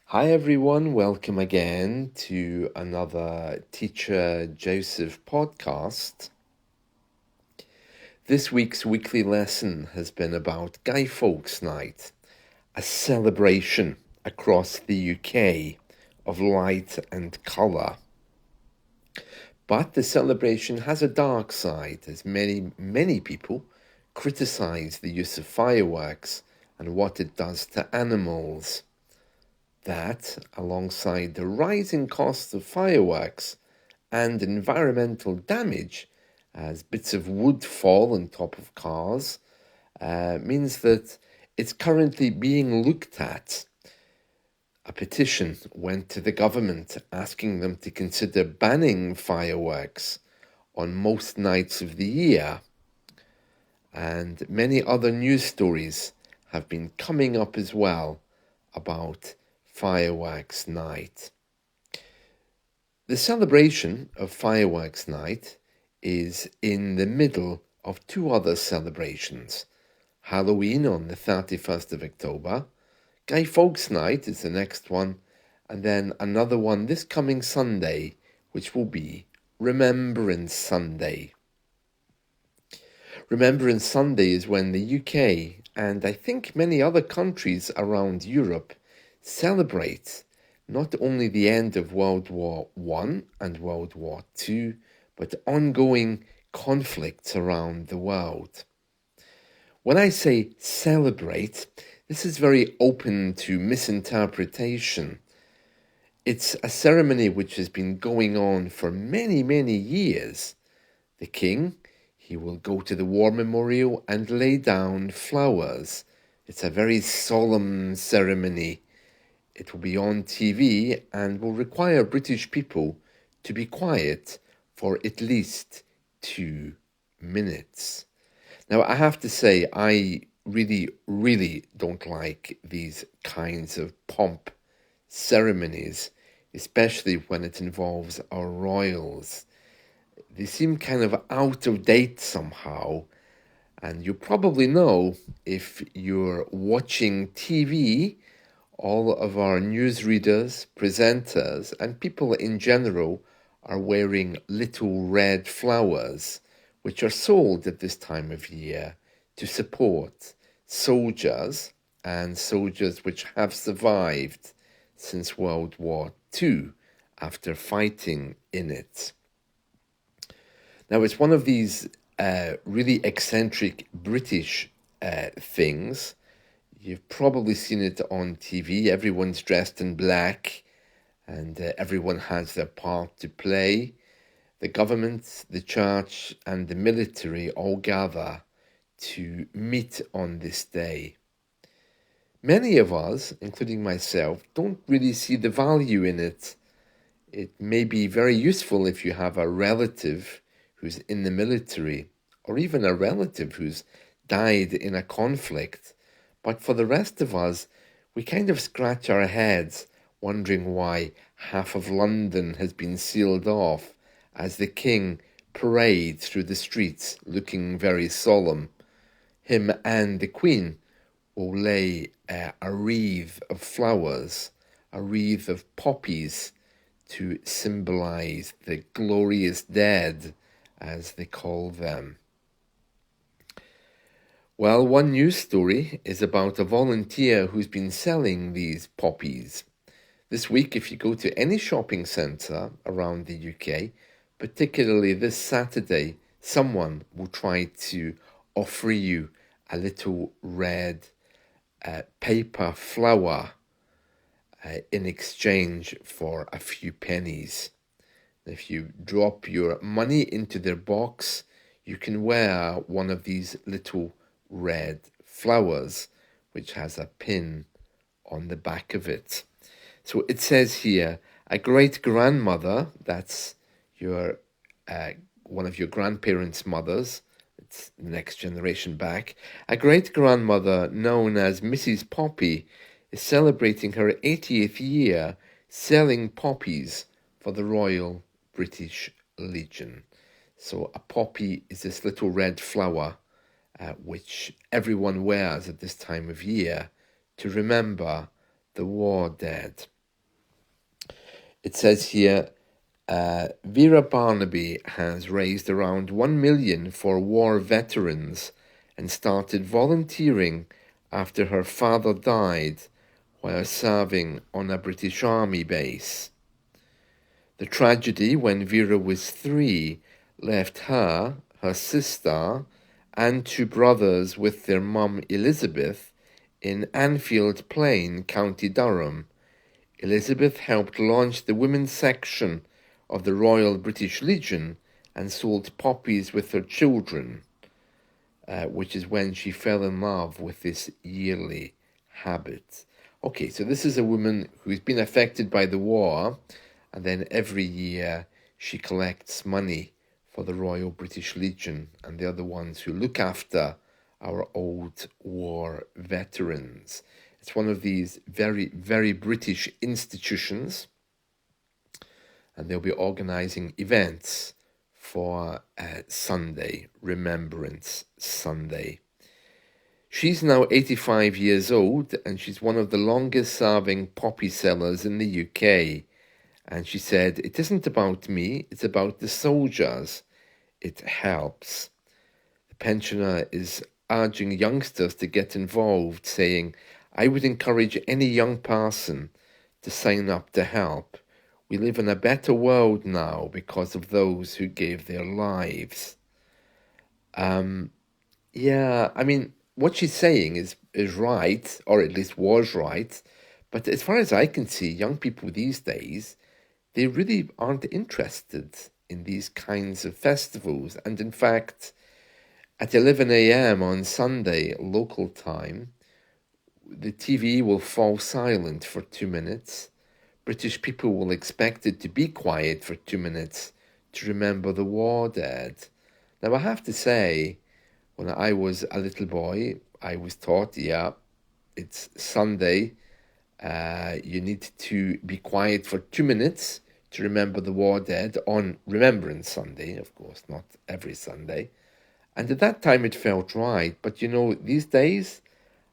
Hi everyone, welcome again to another Teacher Joseph podcast. This week's weekly lesson has been about Guy Fawkes Night, a celebration across the UK of light and colour. But the celebration has a dark side, as many people criticise the use of fireworks and what it does to animals. That, alongside the rising costs of fireworks and environmental damage, as bits of wood fall on top of cars, means that it's currently being looked at. A petition went to the government asking them to consider banning fireworks on most nights of the year. And many other news stories have been coming up as well about Fireworks Night. The celebration of Fireworks Night is in the middle of two other celebrations. Halloween on the 31st of October, Guy Fawkes Night is the next one, and then another one this coming Sunday, which will be Remembrance Sunday. Remembrance Sunday is when the UK, and I think many other countries around Europe, celebrate not only the end of World War I and World War II, but ongoing conflicts around the world. When I say celebrate, this is very open to misinterpretation. It's a ceremony which has been going on for many years. The king, he will go to the war memorial and lay down flowers. It's a very solemn ceremony. It will be on TV and will require British people to be quiet for at least 2 minutes. Now, I have to say, I really don't like these kinds of pomp ceremonies, especially when it involves our royals. They seem kind of out of date somehow. And you probably know, if you're watching TV, all of our newsreaders, presenters, and people in general are wearing little red flowers, which are sold at this time of year to support soldiers and soldiers which have survived since World War II after fighting in it. Now, it's one of these really eccentric British things. You've probably seen it on TV. Everyone's dressed in black and everyone has their part to play. The government, the church, and the military all gather to meet on this day. Many of us, including myself, don't really see the value in it. It may be very useful if you have a relative who's in the military, or even a relative who's died in a conflict. But for the rest of us, we kind of scratch our heads wondering why half of London has been sealed off as the king parades through the streets looking very solemn. Him and the queen will lay a wreath of flowers, a wreath of poppies, to symbolise the glorious dead, as they call them. Well, one news story is about a volunteer who's been selling these poppies. This week, if you go to any shopping centre around the UK, particularly this Saturday, someone will try to offer you a little red paper flower in exchange for a few pennies. If you drop your money into their box, you can wear one of these little red flowers, which has a pin on the back of it. So it says here, a great-grandmother, that's your one of your grandparents' mothers, it's the next generation back, a great-grandmother known as Mrs. Poppy is celebrating her 80th year selling poppies for the Royal British Legion. So a poppy is this little red flower which everyone wears at this time of year to remember the war dead. It says here, Vera Barnaby has raised around 1 million for war veterans and started volunteering after her father died while serving on a British Army base. The tragedy when Vera was 3 left her, her sister, and 2 brothers with their mum Elizabeth in Anfield Plain, County Durham. Elizabeth helped launch the women's section of the Royal British Legion and sold poppies with her children, which is when she fell in love with this yearly habit. Okay, so this is a woman who's been affected by the war, and then every year she collects money for the Royal British Legion, and they're the ones who look after our old war veterans. It's one of these very, very British institutions, and they'll be organising events for Sunday, Remembrance Sunday. She's now 85 years old, and she's one of the longest-serving poppy sellers in the UK. And she said, "It isn't about me, it's about the soldiers. It helps." The pensioner is urging youngsters to get involved, saying, "I would encourage any young person to sign up to help. We live in a better world now because of those who gave their lives." Yeah, I mean, what she's saying is right, or at least was right. But as far as I can see, young people these days, they really aren't interested in these kinds of festivals. And in fact, at 11 a.m. on Sunday, local time, the TV will fall silent for 2 minutes. British people will expect it to be quiet for 2 minutes to remember the war dead. Now, I have to say, when I was a little boy, I was taught, yeah, it's Sunday. You need to be quiet for 2 minutes to remember the war dead on Remembrance Sunday, of course, not every Sunday. And at that time it felt right. But you know, these days,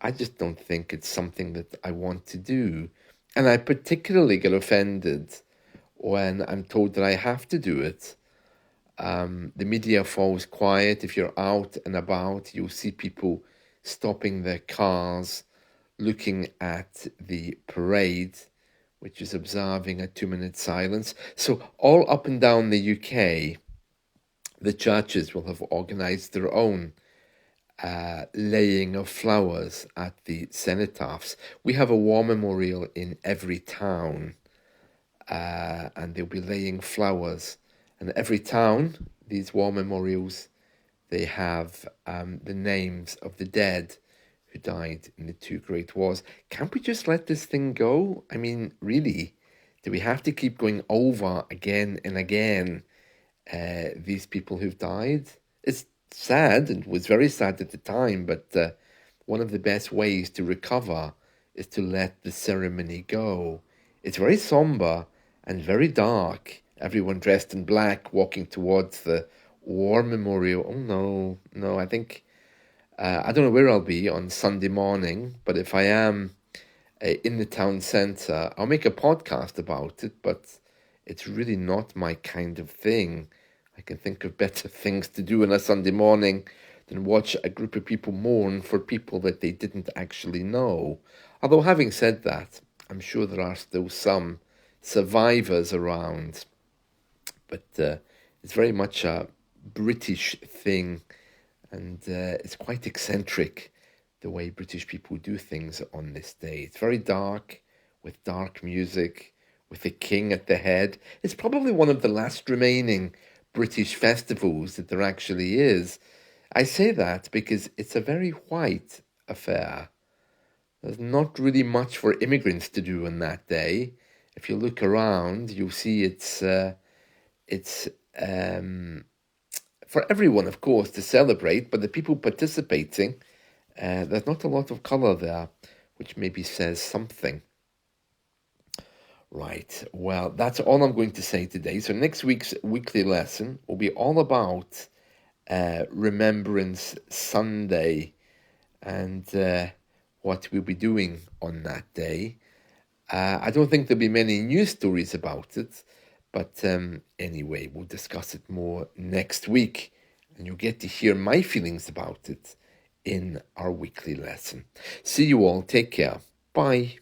I just don't think it's something that I want to do. And I particularly get offended when I'm told that I have to do it. The media falls quiet. If you're out and about, you'll see people stopping their cars, looking at the parade, which is observing a 2-minute silence. So all up and down the UK, the churches will have organised their own laying of flowers at the cenotaphs. We have a war memorial in every town, and they'll be laying flowers. And every town, these war memorials, they have the names of the dead who died in the 2 great wars. Can't we just let this thing go? I mean, really, do we have to keep going over again and again these people who've died? It's sad, and was very sad at the time, but one of the best ways to recover is to let the ceremony go. It's very somber and very dark. Everyone dressed in black walking towards the war memorial. Oh no, I think, I don't know where I'll be on Sunday morning, but if I am in the town centre, I'll make a podcast about it, but it's really not my kind of thing. I can think of better things to do on a Sunday morning than watch a group of people mourn for people that they didn't actually know. Although having said that, I'm sure there are still some survivors around. But it's very much a British thing, and it's quite eccentric the way British people do things on this day. It's very dark, with dark music, with the king at the head. It's probably one of the last remaining British festivals that there actually is. I say that because it's a very white affair. There's not really much for immigrants to do on that day. If you look around, you'll see it's for everyone, of course, to celebrate, but the people participating, there's not a lot of colour there, which maybe says something. Right, well, that's all I'm going to say today. So next week's weekly lesson will be all about Remembrance Sunday and what we'll be doing on that day. I don't think there'll be many news stories about it, but anyway, we'll discuss it more next week, and you'll get to hear my feelings about it in our weekly lesson. See you all. Take care. Bye.